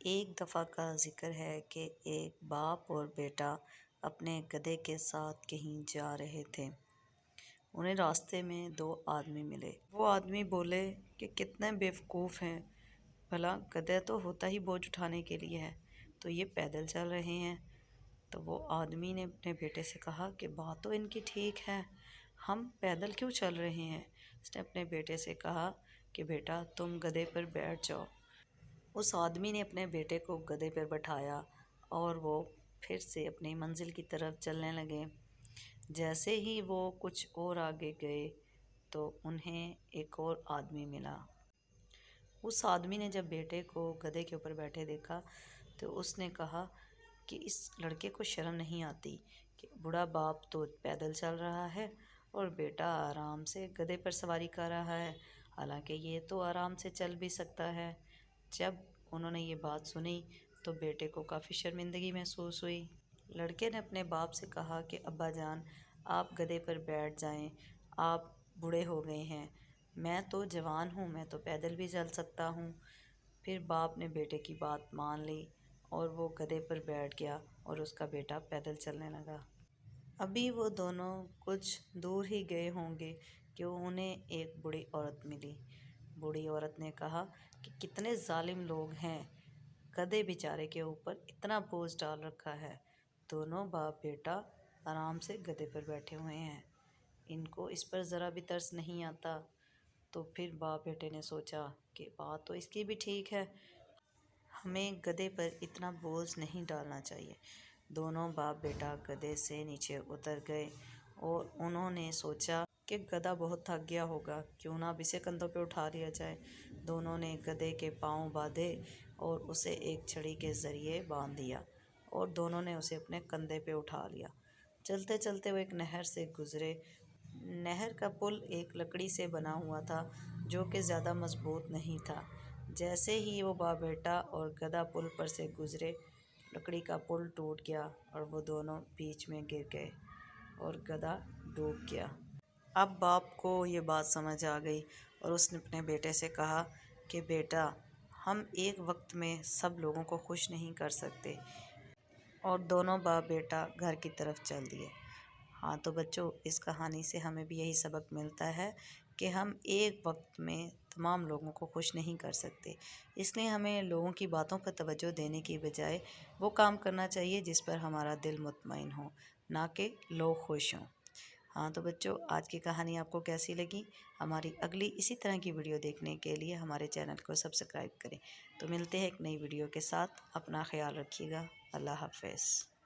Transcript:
ایک دفعہ کا ذکر ہے کہ ایک باپ اور بیٹا اپنے گدھے کے ساتھ کہیں جا رہے تھے۔ انہیں راستے میں دو آدمی ملے۔ وہ آدمی بولے کہ کتنے بیوقوف ہیں، بھلا گدھا تو ہوتا ہی بوجھ اٹھانے کے لیے ہے، تو یہ پیدل چل رہے ہیں۔ تو وہ آدمی نے اپنے بیٹے سے کہا کہ بات تو ان کی ٹھیک ہے، ہم پیدل کیوں چل رہے ہیں؟ اس نے اپنے بیٹے سے کہا کہ بیٹا تم گدھے پر بیٹھ جاؤ۔ اس آدمی نے اپنے بیٹے کو گدھے پر بٹھایا اور وہ پھر سے اپنی منزل کی طرف چلنے لگے۔ جیسے ہی وہ کچھ اور آگے گئے تو انہیں ایک اور آدمی ملا۔ اس آدمی نے جب بیٹے کو گدھے کے اوپر بیٹھے دیکھا تو اس نے کہا کہ اس لڑکے کو شرم نہیں آتی کہ بوڑھا باپ تو پیدل چل رہا ہے اور بیٹا آرام سے گدھے پر سواری کر رہا ہے، حالانکہ یہ تو آرام سے چل بھی سکتا ہے۔ جب انہوں نے یہ بات سنی تو بیٹے کو کافی شرمندگی محسوس ہوئی۔ لڑکے نے اپنے باپ سے کہا کہ ابا جان آپ گدھے پر بیٹھ جائیں، آپ بوڑھے ہو گئے ہیں، میں تو جوان ہوں، میں تو پیدل بھی چل سکتا ہوں۔ پھر باپ نے بیٹے کی بات مان لی اور وہ گدھے پر بیٹھ گیا اور اس کا بیٹا پیدل چلنے لگا۔ ابھی وہ دونوں کچھ دور ہی گئے ہوں گے کہ انہیں ایک بوڑھی عورت ملی۔ بوڑھی عورت نے کہا کہ کتنے ظالم لوگ ہیں، گدھے بیچارے کے اوپر اتنا بوجھ ڈال رکھا ہے، دونوں باپ بیٹا آرام سے گدھے پر بیٹھے ہوئے ہیں، ان کو اس پر ذرا بھی ترس نہیں آتا۔ تو پھر باپ بیٹے نے سوچا کہ بات تو اس کی بھی ٹھیک ہے، ہمیں گدھے پر اتنا بوجھ نہیں ڈالنا چاہیے۔ دونوں باپ بیٹا گدھے سے نیچے اتر گئے اور انہوں نے سوچا کہ گدھا بہت تھک گیا ہوگا، کیوں نہ اب اسے کندھوں پہ اٹھا لیا جائے۔ دونوں نے گدھے کے پاؤں باندھے اور اسے ایک چھڑی کے ذریعے باندھ دیا اور دونوں نے اسے اپنے کندھے پہ اٹھا لیا۔ چلتے چلتے وہ ایک نہر سے گزرے۔ نہر کا پل ایک لکڑی سے بنا ہوا تھا جو کہ زیادہ مضبوط نہیں تھا۔ جیسے ہی وہ باپ بیٹا اور گدھا پل پر سے گزرے، لکڑی کا پل ٹوٹ گیا اور وہ دونوں بیچ میں گر گئے اور گدھا ڈوب گیا۔ اب باپ کو یہ بات سمجھ آ گئی اور اس نے اپنے بیٹے سے کہا کہ بیٹا ہم ایک وقت میں سب لوگوں کو خوش نہیں کر سکتے، اور دونوں باپ بیٹا گھر کی طرف چل دیے۔ ہاں تو بچوں، اس کہانی سے ہمیں بھی یہی سبق ملتا ہے کہ ہم ایک وقت میں تمام لوگوں کو خوش نہیں کر سکتے، اس لیے ہمیں لوگوں کی باتوں پر توجہ دینے کی بجائے وہ کام کرنا چاہیے جس پر ہمارا دل مطمئن ہو، نہ کہ لوگ خوش ہوں۔ ہاں تو بچوں، آج کی کہانی آپ کو کیسی لگی؟ ہماری اگلی اسی طرح کی ویڈیو دیکھنے کے لیے ہمارے چینل کو سبسکرائب کریں۔ تو ملتے ہیں ایک نئی ویڈیو کے ساتھ، اپنا خیال رکھیے گا، اللہ حافظ۔